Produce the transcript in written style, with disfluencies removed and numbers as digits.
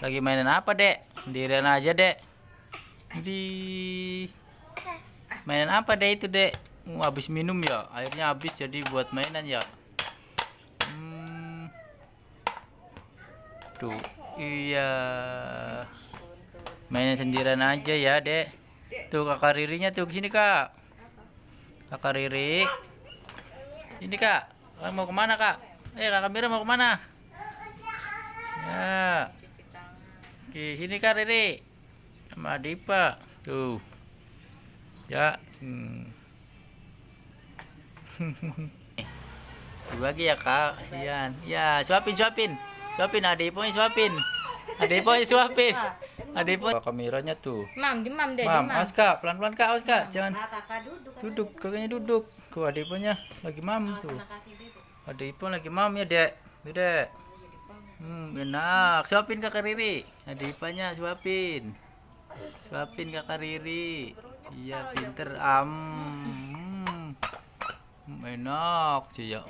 Lagi mainan apa, Dek? Sendirian aja, Dek. Di mainan apa, Dek itu, Dek? Habis minum ya? Airnya habis jadi buat mainan ya? Tuh, iya. Mainan sendirian aja ya, Dek. Tuh kakak Ririnya tuh kesini, Kak. Kakak Riri. Ini, Kak. Mau kemana, Kak? Kakak Mira mau kemana? Ya. Oke, sini Kak Riri. Sama Dipa. Tuh. Ya. Dibagi ya, Kak. Kasihan. Ya, suapin, suapin. Suapin, Adiponya suapin. Adiponya suapin. Adipo kameranya tuh. Mam, dimam deh, Mam, dimam. awas Kak, pelan-pelan Kak, awas Kak. Jangan Kakak duduk. duduk, kakaknya duduk. Tuh Adiponya lagi mam tuh. Adipo lagi mam ya, Dek. Tuh, Dek. Enak. Suapin Kakak Riri. Adipanya suapin. Suapin Kakak Riri. Iya, pinter. Enak sih ya.